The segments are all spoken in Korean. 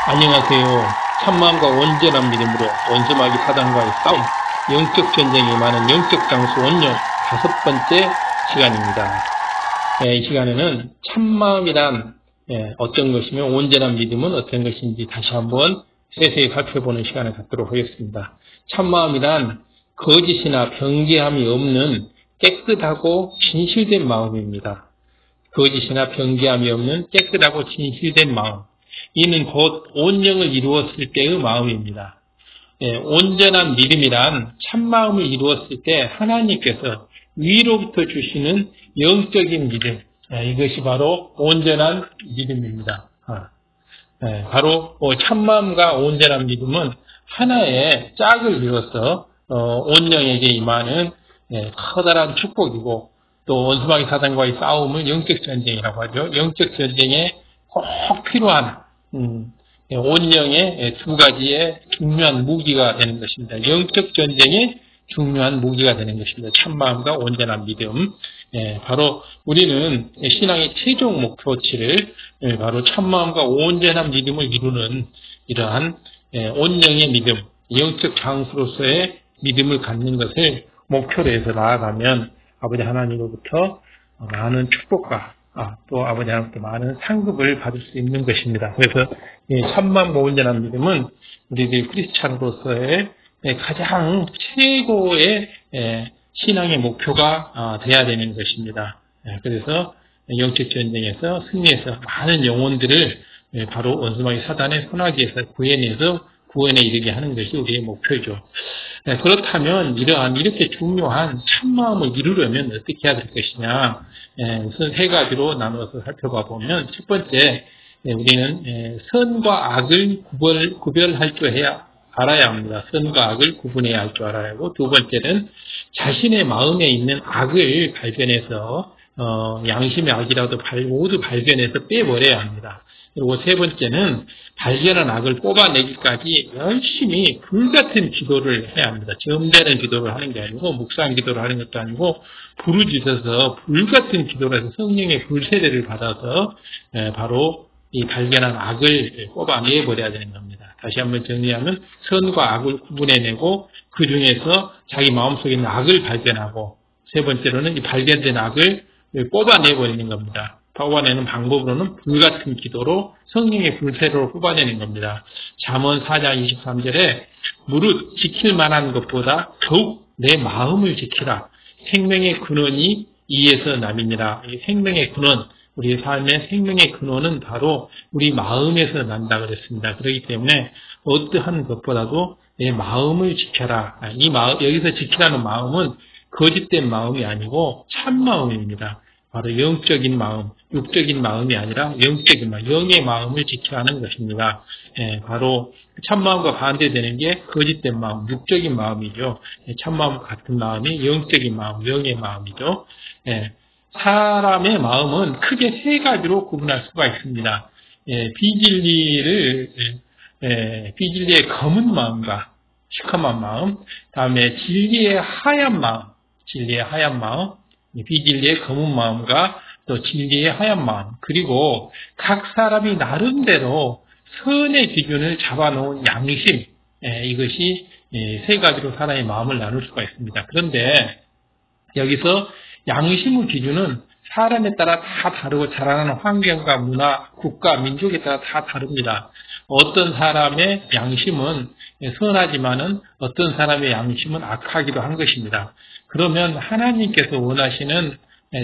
안녕하세요. 참마음과 온전한 믿음으로 원수마귀 사단과의 싸움, 영적 전쟁이 많은 영적 장수 원령 5번째 시간입니다. 이 시간에는 참마음이란 어떤 것이며 온전한 믿음은 어떤 것인지 다시 한번 세세히 살펴보는 시간을 갖도록 하겠습니다. 참마음이란 거짓이나 변개함이 없는 깨끗하고 진실된 마음입니다. 거짓이나 변개함이 없는 깨끗하고 진실된 마음. 이는 곧 온영을 이루었을 때의 마음입니다. 온전한 믿음이란 참마음을 이루었을 때 하나님께서 위로부터 주시는 영적인 믿음, 이것이 바로 온전한 믿음입니다. 바로 참마음과 온전한 믿음은 하나의 짝을 이루어서 온영에게 임하는 커다란 축복이고, 또 원수마귀 사단과의 싸움을 영적 전쟁이라고 하죠. 영적 전쟁에 꼭 필요한 온영의 두 가지의 중요한 무기가 되는 것입니다. 영적 전쟁의 중요한 무기가 되는 것입니다. 참마음과 온전한 믿음. 바로 우리는 신앙의 최종 목표치를 바로 참마음과 온전한 믿음을 이루는 이러한 온영의 믿음, 영적 장수로서의 믿음을 갖는 것을 목표로 해서 나아가면 아버지 하나님으로부터 많은 축복과 또 아버지 하나님께 많은 상급을 받을 수 있는 것입니다. 그래서 참마음과 온전한 믿음은 우리들 크리스찬으로서의 가장 최고의 신앙의 목표가 돼야 되는 것입니다. 그래서 영적 전쟁에서 승리해서 많은 영혼들을 바로 원수마귀 사단의 손아귀에서 구원에 이르게 하는 것이 우리의 목표죠. 그렇다면 이렇게 중요한 참마음을 이루려면 어떻게 해야 될 것이냐? 우선 세 가지로 나누어서 살펴봐 보면, 첫 번째, 우리는 선과 악을 구별할 줄 알아야 합니다. 선과 악을 구분해야 할 줄 알아야 하고, 두 번째는 자신의 마음에 있는 악을 발견해서 양심의 악이라도 모두 발견해서 빼버려야 합니다. 그리고 세 번째는 발견한 악을 뽑아내기까지 열심히 불같은 기도를 해야 합니다. 점잖은 기도를 하는 게 아니고, 묵상 기도를 하는 것도 아니고, 부르짖어서 불같은 기도를 해서 성령의 불세례를 받아서 바로 이 발견한 악을 뽑아내버려야 되는 겁니다. 다시 한번 정리하면, 선과 악을 구분해내고 그 중에서 자기 마음속에 있는 악을 발견하고, 세 번째로는 이 발견된 악을 뽑아내버리는 겁니다. 뽑아내는 방법으로는 불같은 기도로 성령의 불세례로 뽑아내는 겁니다. 잠언 4장 23절에 무릇 지킬 만한 것보다 더욱 내 마음을 지키라. 생명의 근원이 이에서 남이니라. 이 생명의 근원, 우리 삶의 생명의 근원은 바로 우리 마음에서 난다 그랬습니다. 그렇기 때문에 어떠한 것보다도 내 마음을 지켜라. 여기서 지키라는 마음은 거짓된 마음이 아니고 참 마음입니다. 바로 영적인 마음, 육적인 마음이 아니라 영적인 마음, 영의 마음을 지켜야 하는 것입니다. 바로 참마음과 반대되는 게 거짓된 마음, 육적인 마음이죠. 참마음과 같은 마음이 영적인 마음, 영의 마음이죠. 사람의 마음은 크게 세 가지로 구분할 수가 있습니다. 비진리의 검은 마음과 시커먼 마음, 다음에 진리의 하얀 마음, 비진리의 검은 마음과 또 진리의 하얀 마음, 그리고 각 사람이 나름대로 선의 기준을 잡아놓은 양심, 이것이 세 가지로 사람의 마음을 나눌 수가 있습니다. 그런데 여기서 양심의 기준은 사람에 따라 다 다르고 자라나는 환경과 문화, 국가, 민족에 따라 다 다릅니다. 어떤 사람의 양심은 선하지만은 어떤 사람의 양심은 악하기도 한 것입니다. 그러면 하나님께서 원하시는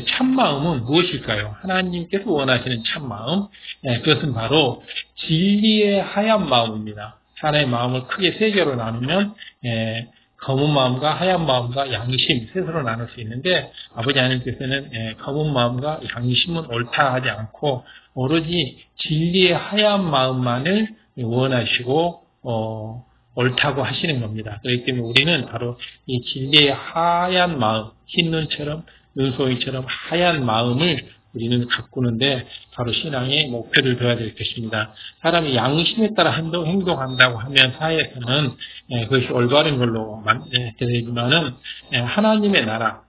참마음은 무엇일까요? 하나님께서 원하시는 참마음, 그것은 바로 진리의 하얀 마음입니다. 사람의 마음을 크게 세 개로 나누면 검은 마음과 하얀 마음과 양심 셋으로 나눌 수 있는데, 아버지 하나님께서는 검은 마음과 양심은 옳다 하지 않고 오로지 진리의 하얀 마음만을 원하시고 옳다고 하시는 겁니다. 그렇기 때문에 우리는 바로 이 진리의 하얀 마음, 흰 눈처럼 눈송이처럼 하얀 마음을 우리는 가꾸는데 바로 신앙의 목표를 둬야 될 것입니다. 사람이 양심에 따라 행동한다고 하면 사회에서는 그것이 올바른 걸로 되지만은 하나님의 나라,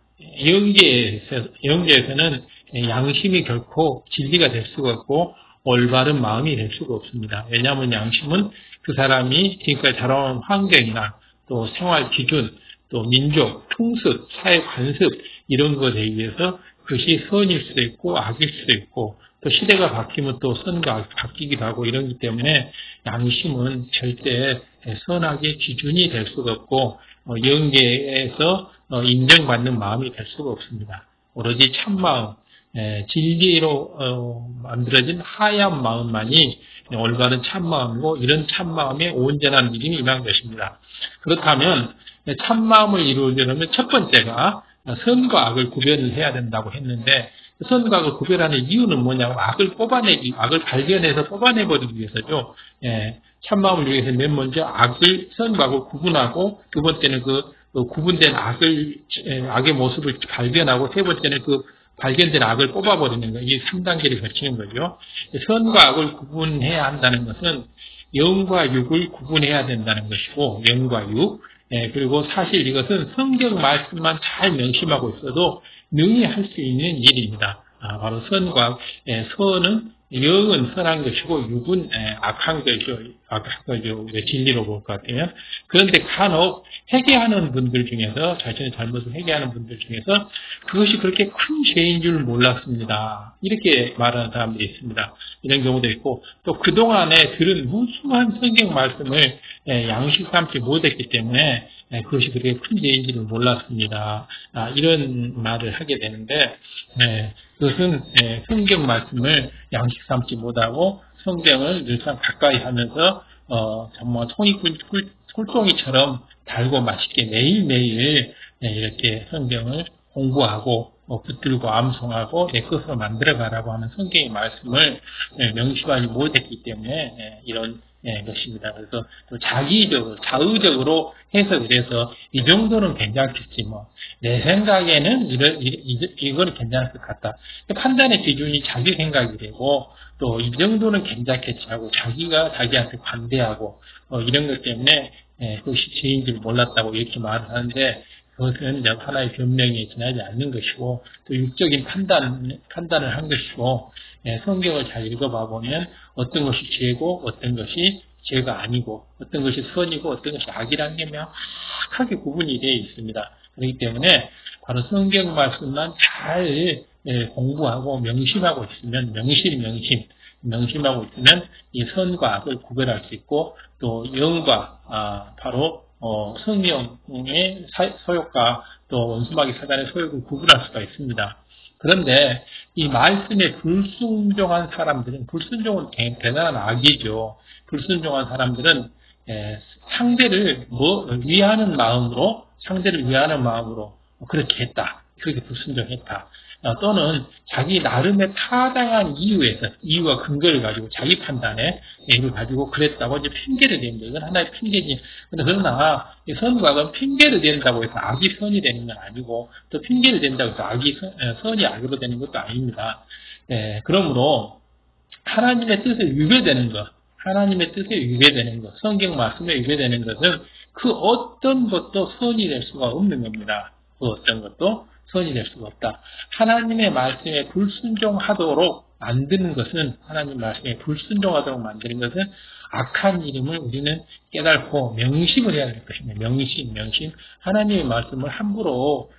영계에서는 양심이 결코 진리가 될 수가 없고 올바른 마음이 될 수가 없습니다. 왜냐하면 양심은 그 사람이 지금까지 자라온 환경이나 또 생활 기준, 또 민족, 풍습, 사회 관습 이런 것에 의해서 그것이 선일 수도 있고 악일 수도 있고 또 시대가 바뀌면 또 선과 악이 바뀌기도 하고 이러기 때문에 양심은 절대 선악의 기준이 될 수가 없고 영계에서 인정받는 마음이 될 수가 없습니다. 오로지 참마음, 진리로 만들어진 하얀 마음만이 올바른 참마음이고 이런 참마음에 온전한 믿음이 임한 것입니다. 그렇다면 참마음을 이루려면 첫 번째가 선과 악을 구별을 해야 된다고 했는데 선과 악을 구별하는 이유는 뭐냐면 악을 발견해서 뽑아내버리기 위해서죠. 참마음을 위해서 맨 먼저 선과 악을 구분하고 두 번째는 구분된 악의 모습을 발견하고 세 번째는 발견된 악을 뽑아버리는 거, 이 3단계를 거치는 거죠. 선과 악을 구분해야 한다는 것은 영과 육을 구분해야 된다는 것이고, 영과 육. 그리고 사실 이것은 성경 말씀만 잘 명심하고 있어도 능히 할 수 있는 일입니다. 바로 선과, 선은 영은 선한 것이고 육은 악한 것이죠. 진리로 볼 것 같으면. 그런데 간혹 회개하는 분들 중에서 자신의 잘못을 회개하는 분들 중에서 그것이 그렇게 큰 죄인 줄 몰랐습니다. 이렇게 말하는 사람들이 있습니다. 이런 경우도 있고 또 그동안에 들은 무수한 성경 말씀을 양식 삼지 못했기 때문에 그것이 그렇게 큰 죄인지를 몰랐습니다. 이런 말을 하게 되는데 그것은 성경 말씀을 양식 삼지 못하고 성경을 늘상 가까이 하면서 정말 꿀송이처럼 달고 맛있게 매일매일 이렇게 성경을 공부하고 붙들고 암송하고 내 것으로 만들어가라고 하는 성경의 말씀을 명심하지 못했기 때문에 이런 것입니다. 그래서 또 자의적으로 해석을 해서 이 정도는 괜찮겠지 내 생각에는 이거는 괜찮을 것 같다. 판단의 기준이 자기 생각이 되고 또 이 정도는 괜찮겠지 하고 자기가 자기한테 관대하고 이런 것 때문에 그것이 죄인 줄 몰랐다고 이렇게 말을 하는데 그것은 하나의 변명에 지나지 않는 것이고 또 육적인 판단을 한 것이고 성경을 잘 읽어봐 보면 어떤 것이 죄고 어떤 것이 죄가 아니고 어떤 것이 선이고 어떤 것이 악이라는 게 명확하게 구분이 되어 있습니다. 그렇기 때문에 바로 성경 말씀만 잘 공부하고 명심하고 있으면 명심하고 있으면 이 선과 악을 구별할 수 있고 또 영과 바로 성령의 소욕과 또 원수마귀 사단의 소욕을 구분할 수가 있습니다. 그런데 이 말씀에 불순종한 사람들은 불순종은 대단한 악이죠. 불순종한 사람들은 상대를 위하는 마음으로 그렇게 했다. 그렇게 불순종했다. 또는 자기 나름의 타당한 이유와 근거를 가지고 자기 판단에 이유를 가지고 그랬다고 이제 핑계를 댄다. 이건 하나의 핑계지. 그러나 선과 악은 핑계를 댄다고 해서 악이 선이 되는 건 아니고 또 핑계를 댄다고 해서 선이 악으로 되는 것도 아닙니다. 그러므로 하나님의 뜻에 위배되는 것, 성경 말씀에 위배되는 것은 그 어떤 것도 선이 될 수가 없는 겁니다. 그 어떤 것도 선이 될 수가 없다. 하나님의 말씀에 불순종하도록 만드는 것은 악한 이름을 우리는 깨달고 명심을 해야 될 것입니다. 명심. 하나님의 말씀을 함부로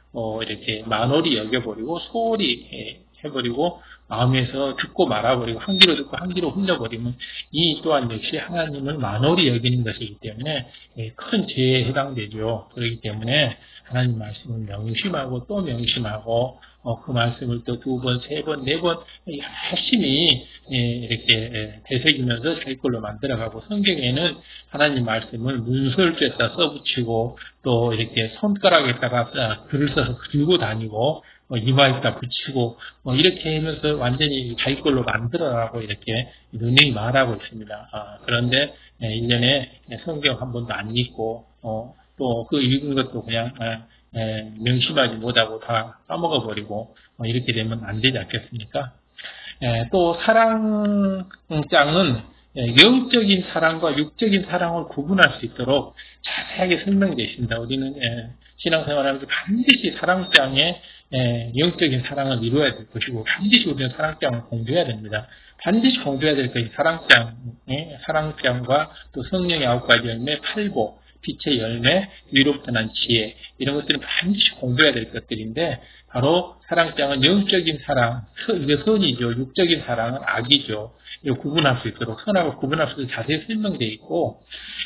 이렇게 만홀히 여겨버리고 소홀히 해버리고 마음에서 듣고 말아버리고 한 귀로 듣고 한 귀로 흘려버리면 이 또한 역시 하나님을 만홀히 여기는 것이기 때문에 큰 죄에 해당되죠. 그렇기 때문에 하나님 말씀을 명심하고 또 명심하고 그 말씀을 또 두 번, 세 번, 네 번 열심히 이렇게 되새기면서 자기 걸로 만들어가고 성경에는 하나님 말씀을 문설주에다 써붙이고 또 이렇게 손가락에다가 글을 써서 들고 다니고 이마에다 붙이고 이렇게 하면서 완전히 자기 걸로 만들어라고 이렇게 능히 말하고 있습니다. 그런데 1년에 성경 한 번도 안 읽고 또 그 읽은 것도 그냥 명심하지 못하고 다 까먹어 버리고 이렇게 되면 안 되지 않겠습니까? 또 사랑장은 영적인 사랑과 육적인 사랑을 구분할 수 있도록 자세하게 설명되어 있습니다. 우리는 신앙생활하면서 반드시 사랑장에 영적인 사랑을 이루어야 될 것이고 반드시 우리는 사랑장을 공부해야 됩니다. 반드시 공부해야 될 것이 사랑장과 또 성령의 9가지 열매, 팔복, 빛의 열매, 위로부터 난 지혜 이런 것들은 반드시 공부해야 될 것들인데 바로 사랑장은 영적인 사랑, 이게 선이죠. 육적인 사랑은 악이죠. 이거 구분할 수 있도록 선하고 구분할 수 있도록 자세히 설명되어 있고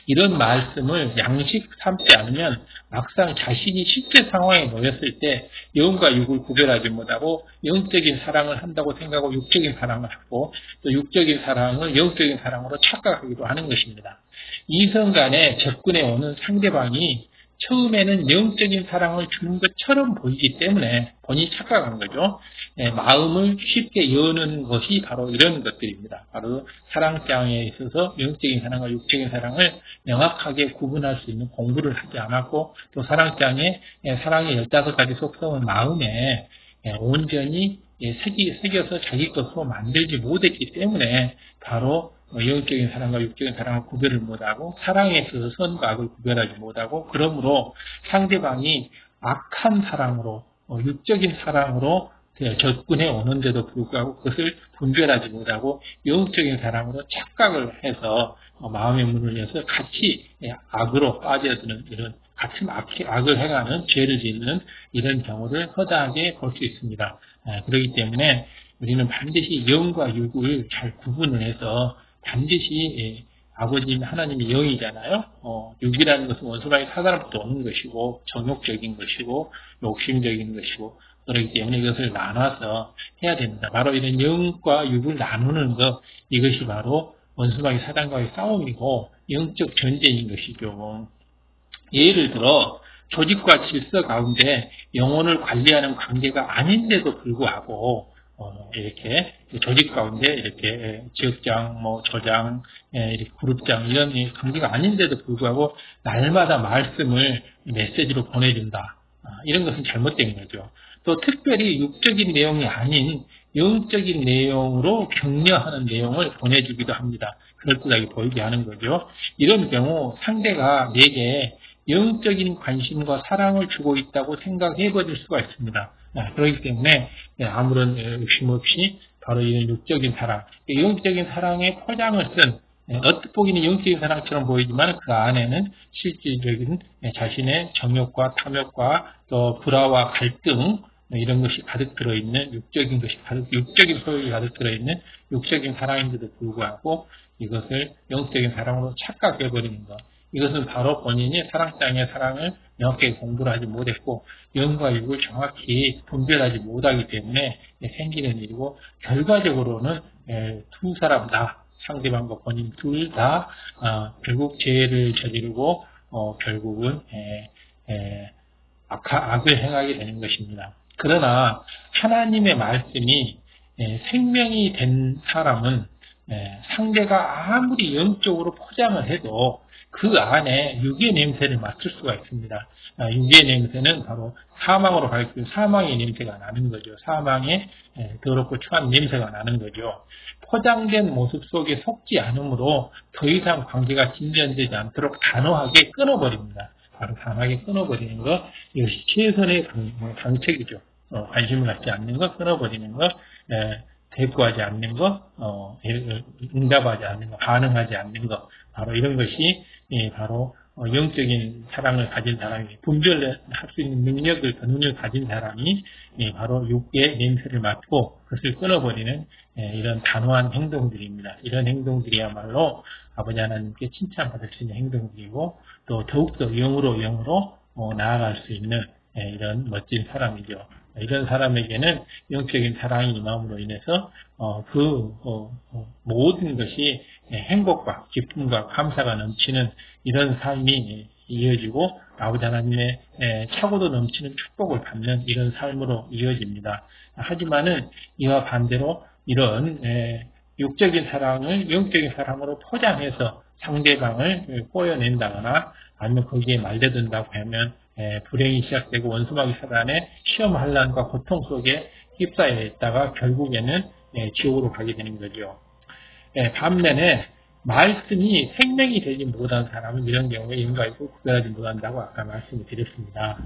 이런 말씀을 양식 삼지 않으면 막상 자신이 실제 상황에 놓였을 때 영과 육을 구별하지 못하고 영적인 사랑을 한다고 생각하고 육적인 사랑을 하고 또 육적인 사랑을 영적인 사랑으로 착각하기도 하는 것입니다. 이성 간에 접근해 오는 상대방이 처음에는 영적인 사랑을 주는 것처럼 보이기 때문에 본인이 착각한 거죠. 마음을 쉽게 여는 것이 바로 이런 것들입니다. 바로 사랑장에 있어서 영적인 사랑과 육적인 사랑을 명확하게 구분할 수 있는 공부를 하지 않았고 또 사랑장에 사랑의 15가지 속성을 마음에 온전히 새겨서 자기 것으로 만들지 못했기 때문에 바로 영적인 사랑과 육적인 사랑을 구별을 못하고 사랑에 있어서 선과 악을 구별하지 못하고 그러므로 상대방이 악한 사랑으로 육적인 사랑으로 접근해 오는데도 불구하고 그것을 분별하지 못하고 영적인 사랑으로 착각을 해서 마음의 문을 열어서 같이 악으로 빠져드는 이런 같은 악을 행하는 죄를 짓는 이런 경우를 허다하게 볼 수 있습니다. 그렇기 때문에 우리는 반드시 영과 육을 잘 구분을 해서 반드시 아버지 하나님이 영이잖아요. 육이라는 것은 원수마귀 사단으로부터 오는 것이고 정욕적인 것이고 욕심적인 것이고 그렇기 때문에 이것을 나눠서 해야 됩니다. 바로 이런 영과 육을 나누는 것 이것이 바로 원수마귀 사단과의 싸움이고 영적 전쟁인 것이죠. 예를 들어 조직과 질서 가운데 영혼을 관리하는 관계가 아닌데도 불구하고 이렇게 조직 가운데 이렇게 지역장, 조장, 이렇게 그룹장 이런 관계가 아닌데도 불구하고 날마다 말씀을 메시지로 보내준다. 이런 것은 잘못된 거죠. 또 특별히 육적인 내용이 아닌 영적인 내용으로 격려하는 내용을 보내주기도 합니다. 그럴듯하게 보이게 하는 거죠. 이런 경우 상대가 내게 영적인 관심과 사랑을 주고 있다고 생각해 버릴 수가 있습니다. 그렇기 때문에 아무런 의심 없이 바로 이런 육적인 사랑, 영적인 사랑의 포장을 쓴 어떻게 보기는 영적인 사랑처럼 보이지만 그 안에는 실질적인 자신의 정욕과 탐욕과 또 불화와 갈등 이런 것이 가득 들어있는 육적인 소욕이 가득 들어있는 육적인 사랑인데도 불구하고 이것을 영적인 사랑으로 착각해버리는 것. 이것은 바로 본인이 사랑장의 사랑을 명확하게 공부를 하지 못했고 영과 육을 정확히 분별하지 못하기 때문에 생기는 일이고 결과적으로는 두 사람 다 상대방과 본인 둘 다 결국 죄를 저지르고 결국은 악을 행하게 되는 것입니다. 그러나 하나님의 말씀이 생명이 된 사람은 상대가 아무리 영적으로 포장을 해도 그 안에 육의 냄새를 맡을 수가 있습니다. 육의 냄새는 바로 사망으로 가리키는 사망의 냄새가 나는 거죠. 사망의 더럽고 추한 냄새가 나는 거죠. 포장된 모습 속에 속지 않으므로 더 이상 관계가 진전되지 않도록 단호하게 끊어버립니다. 바로 단호하게 끊어버리는 것, 이것이 최선의 방책이죠. 관심을 갖지 않는 것, 끊어버리는 것, 대꾸하지 않는 것, 응답하지 않는 것, 반응하지 않는 것, 바로 이런 것이 바로 영적인 사랑을 가진 사람이 분별할 수 있는 능력을 가진 사람이 바로 육의 냄새를 맡고 그것을 끊어버리는 이런 단호한 행동들입니다. 이런 행동들이야말로 아버지 하나님께 칭찬받을 수 있는 행동들이고 또 더욱더 영으로 나아갈 수 있는 이런 멋진 사람이죠. 이런 사람에게는 영적인 사랑이 임함으로 인해서 모든 것이 행복과 기쁨과 감사가 넘치는 이런 삶이 이어지고 아버지 하나님의 차고도 넘치는 축복을 받는 이런 삶으로 이어집니다. 하지만은 이와 반대로 이런 육적인 사랑을 영적인 사랑으로 포장해서 상대방을 꼬여낸다거나 아니면 거기에 말려든다고 하면 불행이 시작되고 원수마귀 사단의 시험 환난과 고통 속에 휩싸여 있다가 결국에는 지옥으로 가게 되는 거죠. 반면에 말씀이 생명이 되지 못한 사람은 이런 경우에 인과 있고 구별하지 못한다고 아까 말씀을 드렸습니다.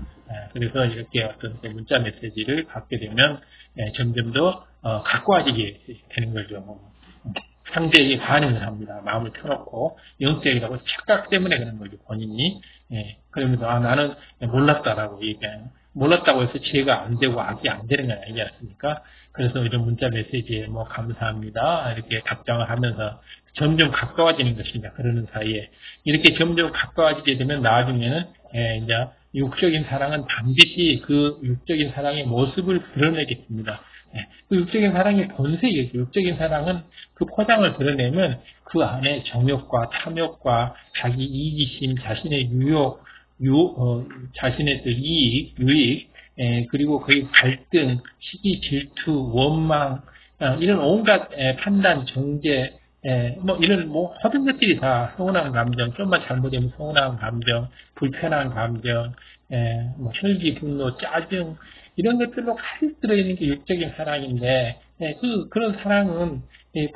그래서 이렇게 어떤 문자 메시지를 받게 되면 점점 더 가까워지게 되는 거죠. 상대에게 반응을 합니다. 마음을 펴놓고 영적이라고 착각 때문에 그런 거죠. 본인이. 그러면서 나는 몰랐다라고 얘기해요. 몰랐다고 해서 죄가 안 되고 악이 안 되는 건 아니지 않습니까? 그래서 이런 문자 메시지에 뭐 감사합니다 이렇게 답장을 하면서 점점 가까워지는 것입니다. 그러는 사이에 이렇게 점점 가까워지게 되면 나중에는 이제 육적인 사랑은 반드시 그 육적인 사랑의 모습을 드러내게 됩니다. 그 육적인 사랑의 본색이죠. 육적인 사랑은 그 포장을 드러내면 그 안에 정욕과 탐욕과 자기 이기심, 자신의 유욕, 자신의 이익, 유익, 그리고 거의 갈등, 시기, 질투, 원망, 이런 온갖 판단, 정죄, 이런 모든 것들이 다 서운한 감정, 좀만 잘못되면 서운한 감정, 불편한 감정, 혈기, 분노, 짜증, 이런 것들로 가득 들어있는 게 육적인 사랑인데, 그런 사랑은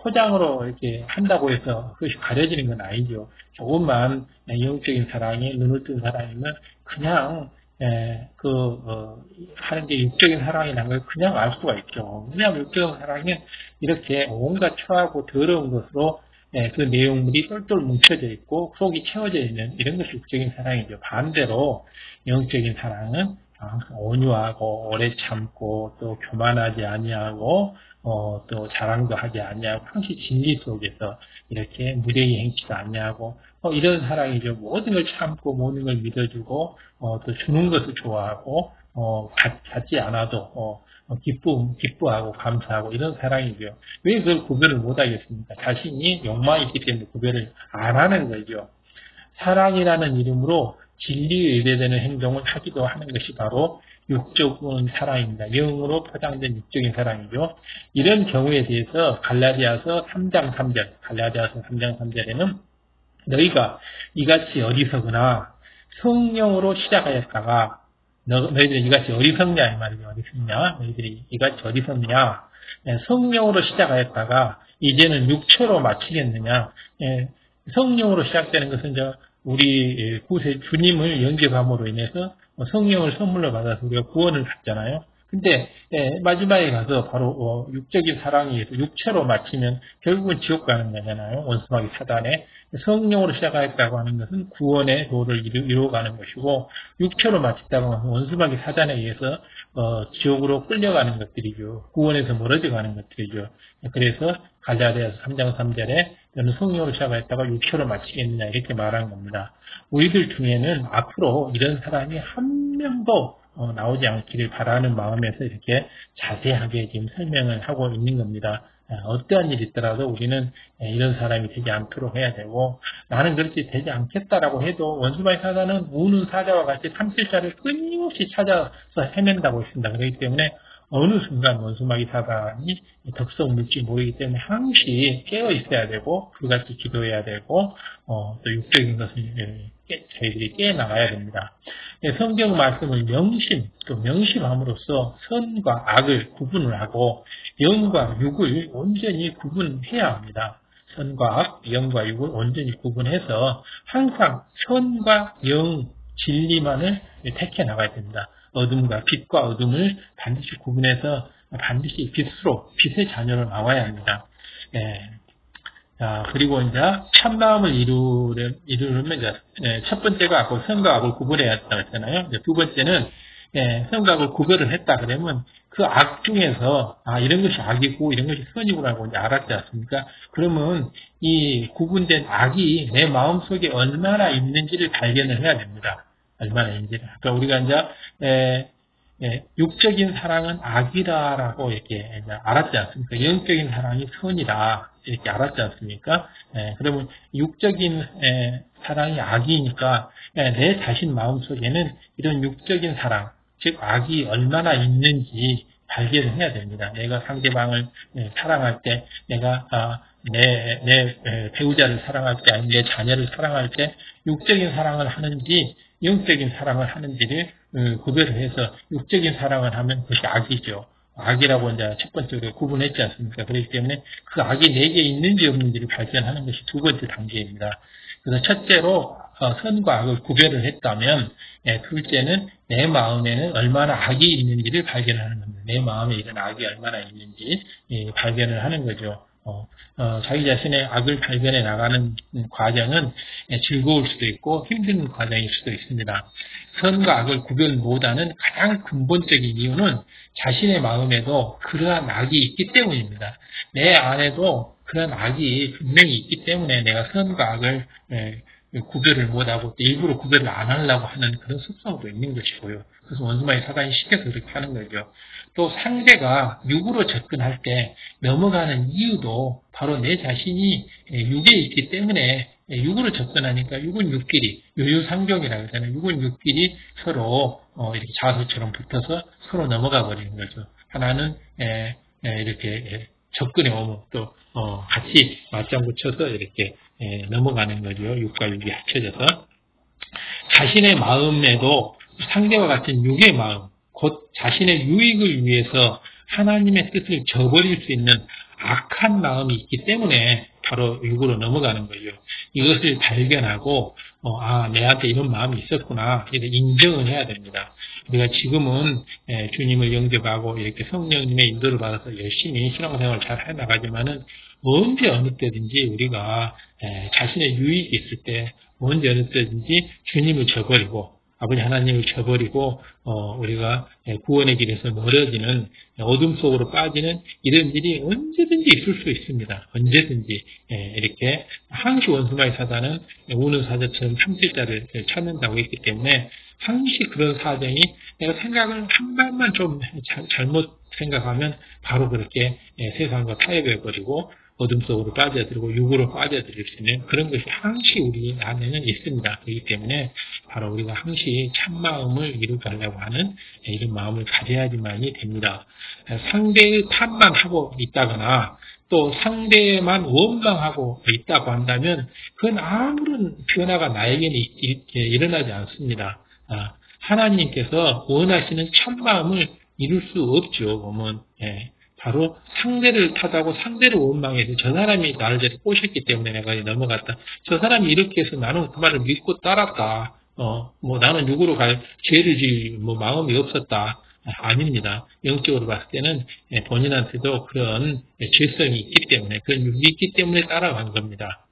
포장으로 이렇게 한다고 해서 그것이 가려지는 건 아니죠. 조금만 영적인 사랑이 눈을 뜬 사람이면 그냥 하는 게 육적인 사랑이라는 걸 그냥 알 수가 있죠. 왜냐하면 육적인 사랑은 이렇게 온갖 초하고 더러운 것으로 그 내용물이 똘똘 뭉쳐져 있고 속이 채워져 있는 이런 것이 육적인 사랑이죠. 반대로 영적인 사랑은 온유하고 오래 참고 또 교만하지 아니하고 또 자랑도 하지 아니하고 항시 진리 속에서 이렇게 무례히 행치도 아니하고 이런 사랑이죠. 모든 걸 참고 모든 걸 믿어주고 또 주는 것을 좋아하고 받지 않아도 기뻐하고 감사하고 이런 사랑이죠. 왜 그걸 구별을 못하겠습니까? 자신이 욕망이 있기 때문에 구별을 안 하는 거죠. 사랑이라는 이름으로 진리에 의뢰되는 행동을 하기도 하는 것이 바로 육적인 사랑입니다. 영으로 포장된 육적인 사랑이죠. 이런 경우에 대해서 갈라디아서 3장 3절에는 너희가 이같이 어리석으나 성령으로 시작하였다가 너희들이 이같이 어리석냐 이 말이죠. 어리석냐? 너희들이 이같이 어리석냐? 성령으로 시작하였다가 이제는 육체로 마치겠느냐? 성령으로 시작되는 것은 우리 구세 주님을 영접함으로 인해서 성령을 선물로 받아서 우리가 구원을 받잖아요. 근데 마지막에 가서 바로 육적인 사랑에 의해서 육체로 마치면 결국은 지옥 가는 거잖아요. 원수마귀 사단에. 성령으로 시작하였다고 하는 것은 구원의 도를 이루어가는 것이고 육체로 마쳤다고 하면 원수마귀 사단에 의해서 지옥으로 끌려가는 것들이죠. 구원에서 멀어져 가는 것들이죠. 그래서 갈라디아서 3장 3절에 너는 성령으로 시작하였다가 육체로 마치겠느냐 이렇게 말한 겁니다. 우리들 중에는 앞으로 이런 사람이 한 명도 나오지 않기를 바라는 마음에서 이렇게 자세하게 지금 설명을 하고 있는 겁니다. 어떠한 일이 있더라도 우리는 이런 사람이 되지 않도록 해야 되고 나는 그렇게 되지 않겠다라고 해도 원수마귀 사단은 우는 사자와 같이 삼킬자를 끊임없이 찾아서 헤맨다고 했습니다. 그렇기 때문에 어느 순간 원수마귀 사단이 덕성 물지 모르기 때문에 항시 깨어 있어야 되고 불같이 기도해야 되고 또 육적인 것을 저희들이 깨어나가야 됩니다. 성경 말씀을 명심함으로써 선과 악을 구분을 하고 영과 육을 온전히 구분해야 합니다. 선과 악, 영과 육을 온전히 구분해서 항상 선과 영, 진리만을 택해 나가야 됩니다. 어둠과 빛과 어둠을 반드시 구분해서 반드시 빛의 자녀로 나와야 합니다. 그리고 이제 참마음을 이루려면 첫 번째가 아까 선과 악을 구분해야 했다고 했잖아요. 두 번째는 선과 악을 구별을 했다 그러면 그 악 중에서 이런 것이 악이고 이런 것이 선이구나라고 이제 알았지 않습니까? 그러면 이 구분된 악이 내 마음속에 얼마나 있는지를 발견을 해야 됩니다. 얼마나 있는지를. 그러니까 우리가 이제 육적인 사랑은 악이다라고 이렇게 이제 알았지 않습니까? 영적인 사랑이 선이다 이렇게 알았지 않습니까? 그러면 육적인 사랑이 악이니까 내 자신 마음속에는 이런 육적인 사랑, 즉 악이 얼마나 있는지 발견을 해야 됩니다. 내가 상대방을 사랑할 때, 내가 내 배우자를 사랑할 때, 아니면 내 자녀를 사랑할 때 육적인 사랑을 하는지 영적인 사랑을 하는지를 구별을 해서 육적인 사랑을 하면 그것이 악이죠. 악이라고 이제 첫 번째로 구분했지 않습니까? 그렇기 때문에 그 악이 내게 있는지 없는지를 발견하는 것이 두 번째 단계입니다. 그래서 첫째로 선과 악을 구별을 했다면, 둘째는 내 마음에는 얼마나 악이 있는지를 발견하는 겁니다. 내 마음에 이런 악이 얼마나 있는지 발견을 하는 거죠. 자기 자신의 악을 발견해 나가는 과정은 즐거울 수도 있고 힘든 과정일 수도 있습니다. 선과 악을 구별 못하는 가장 근본적인 이유는 자신의 마음에도 그러한 악이 있기 때문입니다. 내 안에도 그런 악이 분명히 있기 때문에 내가 선과 악을 구별을 못하고 또 일부러 구별을 안 하려고 하는 그런 습성도 있는 것이고요. 그래서 원수마귀 사단이 시켜서 그렇게 하는 거죠. 또 상대가 육으로 접근할 때 넘어가는 이유도 바로 내 자신이 육에 있기 때문에 육으로 접근하니까 육은 육끼리, 유유상종이라고 하잖아요. 육은 육끼리 서로 이렇게 자소처럼 붙어서 서로 넘어가 버리는 거죠. 하나는 이렇게 접근해 오면 또 같이 맞장구 쳐서 이렇게 넘어가는 거죠. 육과 육이 합쳐져서. 자신의 마음에도 상대와 같은 육의 마음, 곧 자신의 유익을 위해서 하나님의 뜻을 저버릴 수 있는 악한 마음이 있기 때문에 바로 육으로 넘어가는 거죠. 이것을 발견하고 내한테 이런 마음이 있었구나 이렇게 인정을 해야 됩니다. 우리가 지금은 주님을 영접하고 이렇게 성령님의 인도를 받아서 열심히 신앙생활을 잘 해나가지만은 언제 어느 때든지 우리가 자신의 유익이 있을 때 언제 어느 때든지 주님을 저버리고 아버지 하나님을 저버리고 우리가 구원의 길에서 멀어지는 어둠 속으로 빠지는 이런 일이 언제든지 있을 수 있습니다. 언제든지 이렇게 항시 원수마귀 사단은 우는 사자처럼 참질자를 찾는다고 했기 때문에 항시 그런 사정이 내가 생각을 한 발만 좀 잘못 생각하면 바로 그렇게 세상과 타협해버리고 어둠 속으로 빠져들고 육으로 빠져들일 수 있는 그런 것이 항시 우리 안에는 있습니다. 그렇기 때문에 바로 우리가 항시 참마음을 이루가려고 하는 이런 마음을 가져야지만이 됩니다. 상대의 탓만 하고 있다거나 또 상대만 원망하고 있다고 한다면 그건 아무런 변화가 나에게는 일어나지 않습니다. 하나님께서 원하시는 참마음을 이룰 수 없죠. 보면 바로 상대를 탓하고 상대를 원망해서 저 사람이 나를 저렇게 꼬셨기 때문에 내가 넘어갔다. 저 사람이 이렇게 해서 나는 그 말을 믿고 따랐다. 나는 육으로 갈 죄를 지을 마음이 없었다. 아닙니다. 영적으로 봤을 때는 본인한테도 그런 죄성이 있기 때문에 그런 육이 있기 때문에 따라간 겁니다.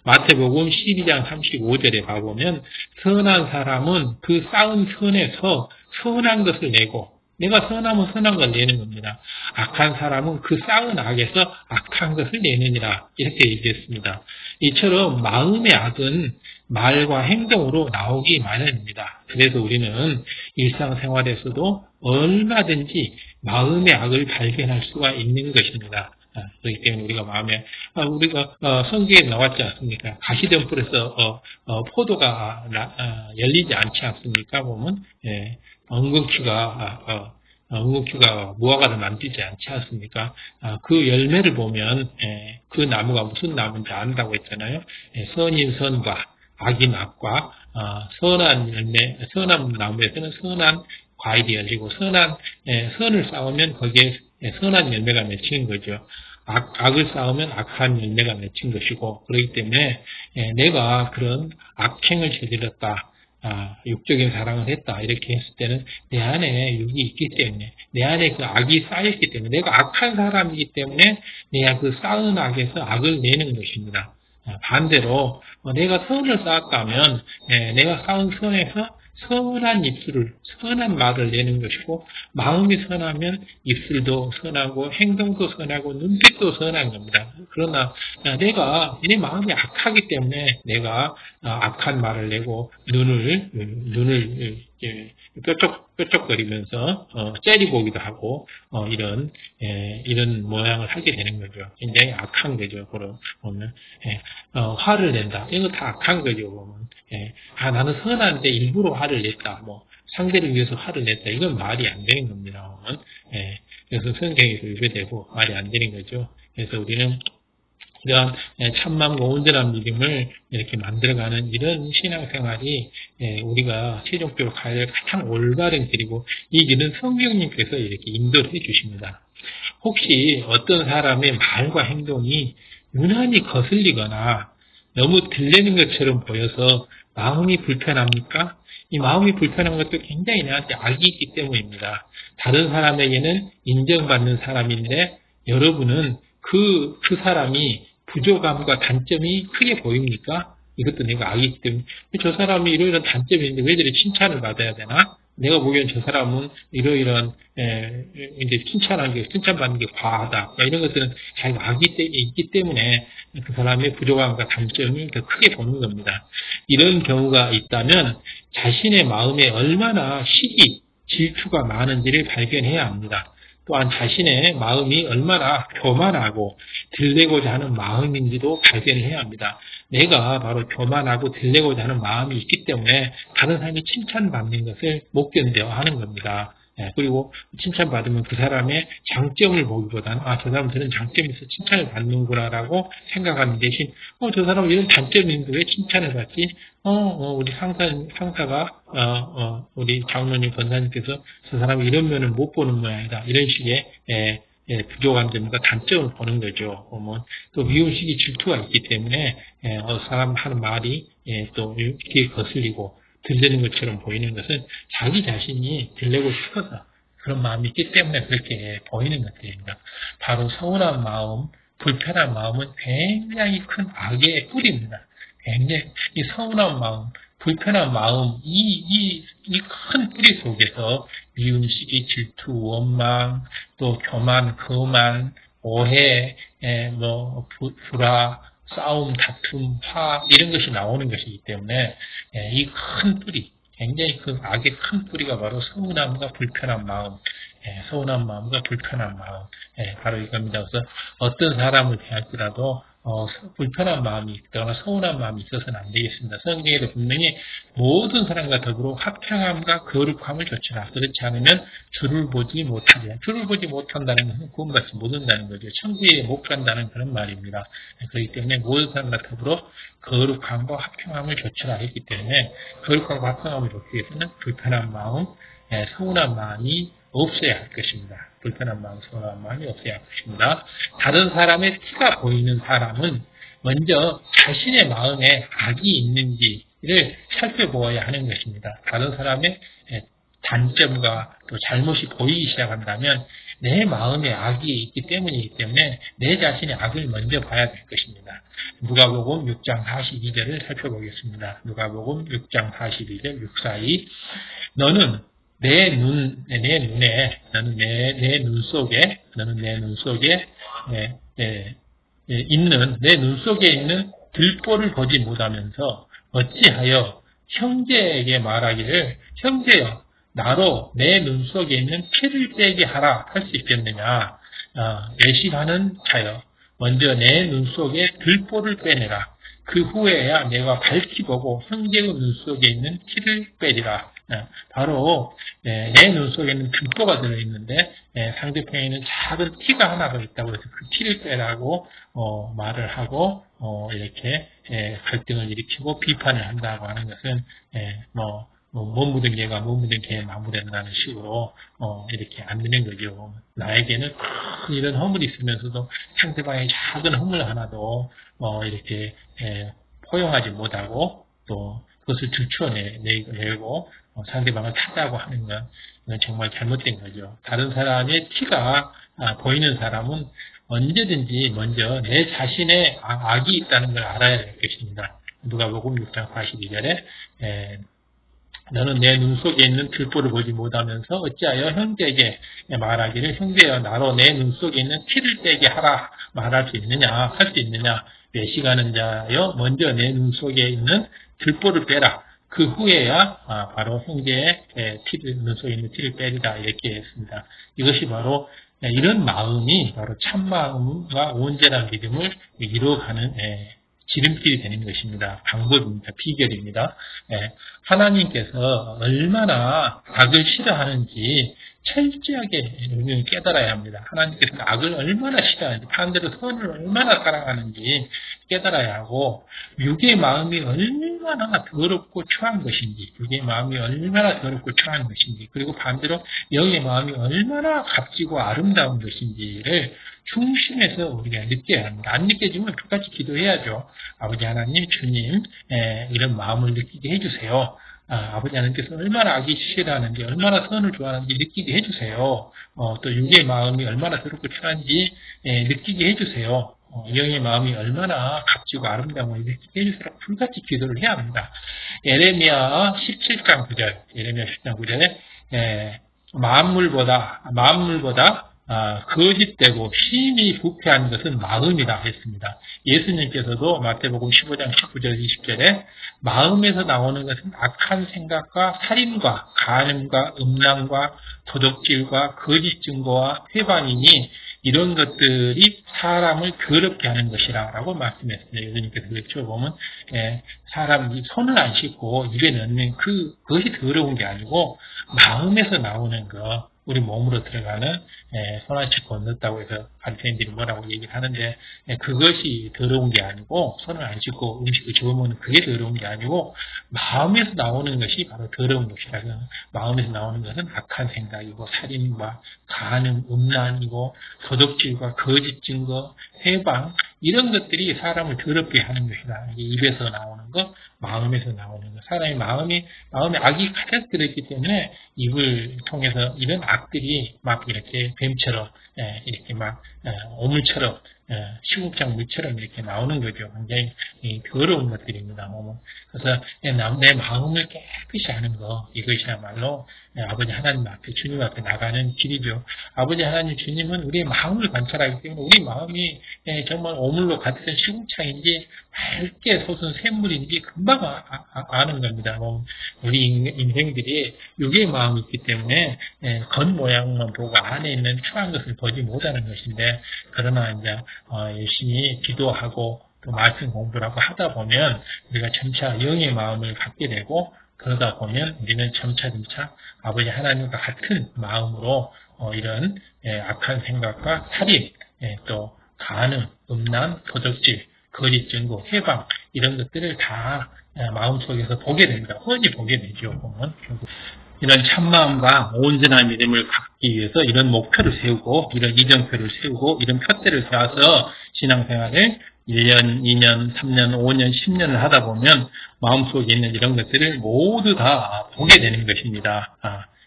마태복음 12장 35절에 가보면 선한 사람은 그 쌓은 선에서 선한 것을 내고 내가 선하면 선한 걸 내는 겁니다. 악한 사람은 그 쌓은 악에서 악한 것을 내느니라 이렇게 얘기했습니다. 이처럼 마음의 악은 말과 행동으로 나오기 마련입니다. 그래서 우리는 일상생활에서도 얼마든지 마음의 악을 발견할 수가 있는 것입니다. 그렇기 때문에 우리가 마음에 우리가 성경에 나왔지 않습니까? 가시덤불에서 포도가 열리지 않지 않습니까? 보면 엉겅퀴가 무화과를 만들지 않지 않습니까? 그 열매를 보면 그 나무가 무슨 나무인지 안다고 했잖아요. 선인 선과 악인 악과 선한 열매, 선한 나무에서는 선한 과일이 열리고 선을 쌓으면 거기에 선한 열매가 맺히는 거죠. 악을 쌓으면 악한 열매가 맺힌 것이고 그렇기 때문에 내가 그런 악행을 저질렀다. 육적인 사랑을 했다. 이렇게 했을 때는 내 안에 육이 있기 때문에 내 안에 그 악이 쌓였기 때문에 내가 악한 사람이기 때문에 내가 그 쌓은 악에서 악을 내는 것입니다. 반대로 내가 선을 쌓았다면 내가 쌓은 선에서 선한 입술을, 선한 말을 내는 것이고 마음이 선하면 입술도 선하고 행동도 선하고 눈빛도 선한 겁니다. 그러나 내가 내 마음이 악하기 때문에 내가 악한 말을 내고 눈을 뾰족거리면서 째리보기도 하고 이런 모양을 하게 되는 거죠. 굉장히 악한 거죠. 보면 화를 낸다. 이거 다 악한 거죠. 보면 나는 선한데 일부러 화를 냈다. 상대를 위해서 화를 냈다. 이건 말이 안 되는 겁니다. 보면 그래서 성경에서 위배되고 말이 안 되는 거죠. 그래서 우리는 이러한 참마음과 온전한 믿음을 이렇게 만들어가는 이런 신앙생활이 우리가 최종적으로 가야 될 가장 올바른 길이고, 이 길은 성령님께서 이렇게 인도해 주십니다. 혹시 어떤 사람의 말과 행동이 유난히 거슬리거나 너무 들리는 것처럼 보여서 마음이 불편합니까? 이 마음이 불편한 것도 굉장히 나한테 악이 있기 때문입니다. 다른 사람에게는 인정받는 사람인데 여러분은 그 사람이 부족함과 단점이 크게 보입니까? 이것도 내가 악이기 때문에 저 사람이 이러이러한 단점이 있는데 왜 저리 칭찬을 받아야 되나? 내가 보기엔 저 사람은 이러이러한 이제 칭찬받는 게 과하다. 이런 것들은 자기가 악이 있기 때문에 그 사람의 부족함과 단점을 더 크게 보는 겁니다. 이런 경우가 있다면 자신의 마음에 얼마나 시기, 질투가 많은지를 발견해야 합니다. 또한 자신의 마음이 얼마나 교만하고 들리고자 하는 마음인지도 발견해야 합니다. 내가 바로 교만하고 들리고자 하는 마음이 있기 때문에 다른 사람이 칭찬받는 것을 못 견뎌 하는 겁니다. 그리고 칭찬받으면 그 사람의 장점을 보기보다는 저 사람은 저런 장점이 있어 칭찬을 받는구나라고 생각하는 대신 저 사람은 이런 단점이 있는데 왜 칭찬을 받지? 우리 상사가 우리 장로님 권사님께서 저 사람이 이런 면을 못 보는 모양이다. 이런 식의 부족한 점과 단점을 보는 거죠. 또 미움식이 질투가 있기 때문에 사람 하는 말이 또 귀에 거슬리고 들리는 것처럼 보이는 것은 자기 자신이 들리고 싶어서 그런 마음이 있기 때문에 그렇게 보이는 것들입니다. 바로 서운한 마음, 불편한 마음은 굉장히 큰 악의 뿌리입니다. 굉장히 이 서운한 마음, 불편한 마음, 이 큰 뿌리 속에서 미움시기, 질투, 원망, 또 교만, 거만, 오해, 불화, 싸움, 다툼, 화 이런 것이 나오는 것이기 때문에 이 큰 뿌리, 굉장히 그 악의 큰 뿌리가 바로 서운함과 불편한 마음, 서운한 마음과 불편한 마음, 바로 이겁니다. 그래서 어떤 사람을 대할지라도 불편한 마음이 있거나 서운한 마음이 있어서는 안 되겠습니다. 성경에도 분명히 모든 사람과 더불어 화평함과 거룩함을 좇으라. 그렇지 않으면 주를 보지 못하리라. 주를 보지 못한다는 것은 구원받지 못한다는 거죠. 천국에 못 간다는 그런 말입니다. 그렇기 때문에 모든 사람과 더불어 거룩함과 화평함을 좇으라 했기 때문에 거룩함과 화평함을 좇기 위해서는 불편한 마음, 서운한 마음이 없어야 할 것입니다. 불편한 마음, 서운한 마음이 없어야 할 것입니다. 다른 사람의 티가 보이는 사람은 먼저 자신의 마음에 악이 있는지를 살펴보아야 하는 것입니다. 다른 사람의 단점과 또 잘못이 보이기 시작한다면 내 마음에 악이 있기 때문이기 때문에 내 자신의 악을 먼저 봐야 될 것입니다. 누가복음 6장 42절을 살펴보겠습니다. 누가복음 6장 42절 642 너는 내 눈 속에 있는 들보를 보지 못하면서 어찌하여 형제에게 말하기를 형제여 나로 내 눈 속에 있는 피를 빼게 하라 할 수 있겠느냐. 외식하는 자여 먼저 내 눈 속에 들보를 빼내라. 그 후에야 내가 밝히 보고 형제의 눈 속에 있는 티를 빼리라. 바로 내 눈 속에는 들보가 들어있는데 상대편에는 작은 티가 하나 더 있다고 해서 그 티를 빼라고 말을 하고 이렇게 갈등을 일으키고 비판을 한다고 하는 것은 못 묻은 개가 못 묻은 개에 나무된다는 식으로 이렇게 안 되는 거죠. 나에게는 큰 이런 허물이 있으면서도 상대방의 작은 허물 하나도 이렇게 포용하지 못하고 또 그것을 들추어내고 상대방을 탓하고 하는 건 이건 정말 잘못된 거죠. 다른 사람의 티가 보이는 사람은 언제든지 먼저 내 자신의 악이 있다는 걸 알아야 될 것입니다. 누가복음 6장 42절에 너는 내 눈 속에 있는 들보를 보지 못하면서 어찌하여 형제에게 말하기를 형제여 나로 내 눈 속에 있는 티를 빼게 하라 말할 수 있느냐 할 수 있느냐 외식하는 자여 먼저 내 눈 속에 있는 들보를 빼라 그 후에야 바로 형제의 눈 속에 있는 티를 빼리라 이렇게 했습니다. 이것이 바로 이런 마음이 바로 참마음과 온전한 믿음을 이루어가는 지름길이 되는 것입니다. 방법입니다. 비결입니다. 하나님께서 얼마나 악을 싫어하는지 철저하게 우리는 깨달아야 합니다. 하나님께서 악을 얼마나 싫어하는지, 반대로 선을 얼마나 사랑하는지 깨달아야 하고, 육의 마음이 얼마나 더럽고 추한 것인지, 육의 마음이 얼마나 더럽고 추한 것인지, 그리고 반대로 영의 마음이 얼마나 값지고 아름다운 것인지를 중심에서 우리가 느껴야 합니다. 안 느껴지면 끝까지 기도해야죠. 아버지 하나님, 주님, 이런 마음을 느끼게 해주세요. 아버지 하나님께서 얼마나 악이 싫어하는지, 얼마나 선을 좋아하는지 느끼게 해주세요. 또 육의 마음이 얼마나 더럽고 추한지 느끼게 해주세요. 영의 마음이 얼마나 값지고 아름다운 것인지 느끼게 해주세요. 불같이 기도를 해야 합니다. 예레미야 17장 9절, 예레미야 17장 9절에 만물보다 거짓되고 심히 부패한 것은 마음이다 했습니다. 예수님께서도 마태복음 15장 19절 20절에 마음에서 나오는 것은 악한 생각과 살인과 간음과 음란과 도둑질과 거짓 증거와 회방이니 이런 것들이 사람을 더럽게 하는 것이라 라고 말씀했습니다. 예수님께서 그렇죠. 보면 사람이 손을 안 씻고 입에 넣는 그것이 더러운 게 아니고 마음에서 나오는 것, 우리 몸으로 들어가는 손 안 씻고 넣었다고 해서 바리새인들이 뭐라고 얘기를 하는데 그것이 더러운 게 아니고 손을 안 씻고 음식을 주워먹는 그게 더러운 게 아니고 마음에서 나오는 것이 바로 더러운 것이라고. 마음에서 나오는 것은 악한 생각이고 살인과 간음, 음란이고 도둑질과 거짓 증거, 회방 이런 것들이 사람을 더럽게 하는 것이다. 입에서 나오는 것, 마음에서 나오는 것. 사람의 마음에 악이 가득 들어있기 때문에 입을 통해서 이런 악들이 막 이렇게 뱀처럼 이렇게 막 오물처럼 시궁창 물처럼 이렇게 나오는 거죠. 굉장히 더러운 것들입니다. 그래서 내 마음을 깨끗이 하는 거, 이것이야말로 아버지 하나님 앞에, 주님 앞에 나가는 길이죠. 아버지 하나님, 주님은 우리의 마음을 관찰하기 때문에 우리 마음이 정말 오물로 가득한 시궁창인지 맑게 솟은 샘물인지 금방 아는 겁니다. 우리 인생들이 육의 마음이 있기 때문에 겉모양만 보고 안에 있는 추한 것을 보지 못하는 것인데, 그러나 이제 열심히 기도하고 또 말씀 공부를 하고 하다 보면 우리가 점차 영의 마음을 갖게 되고, 그러다 보면 우리는 점차 아버지 하나님과 같은 마음으로 이런 악한 생각과 살인, 또 간음, 음란, 도둑질, 거짓 증거, 회방 이런 것들을 다 마음속에서 보게 됩니다. 훤히 보게 되죠. 보면 이런 참마음과 온전한 믿음을 갖기 위해서 이런 목표를 세우고 이런 이정표를 세우고 이런 표대를 세워서 신앙생활을 1년, 2년, 3년, 5년, 10년을 하다 보면 마음속에 있는 이런 것들을 모두 다 보게 되는 것입니다.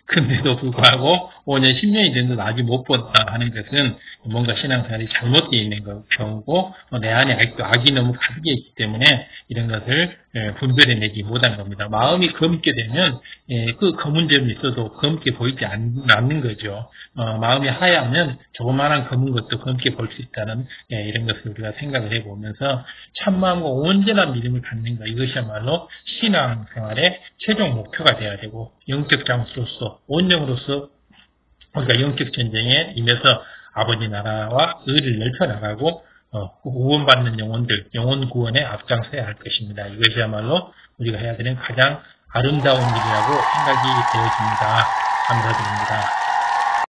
근데도 불구하고 5년, 10년이 됐는데도 아직 못 본다 하는 것은 뭔가 신앙생활이 잘못되어 있는 경우고 내 안에 아직도 악이 너무 가득해 있기 때문에 이런 것을 분별해내지 못한 겁니다. 마음이 검게 되면 그 검은 점이 있어도 검게 보이지 않는 거죠. 마음이 하얗면 조그마한 검은 것도 검게 볼 수 있다는 이런 것을 우리가 생각을 해보면서 참마음과 온전한 믿음을 갖는 것, 이것이야말로 신앙생활의 최종 목표가 되어야 되고 영적 장수로서 온영으로서 우리가 영적 전쟁에 임해서 아버지 나라와 의를 넓혀나가고 구원받는 영혼들, 영혼 구원에 앞장서야 할 것입니다. 이것이야말로 우리가 해야 되는 가장 아름다운 일이라고 생각이 되어집니다. 감사드립니다.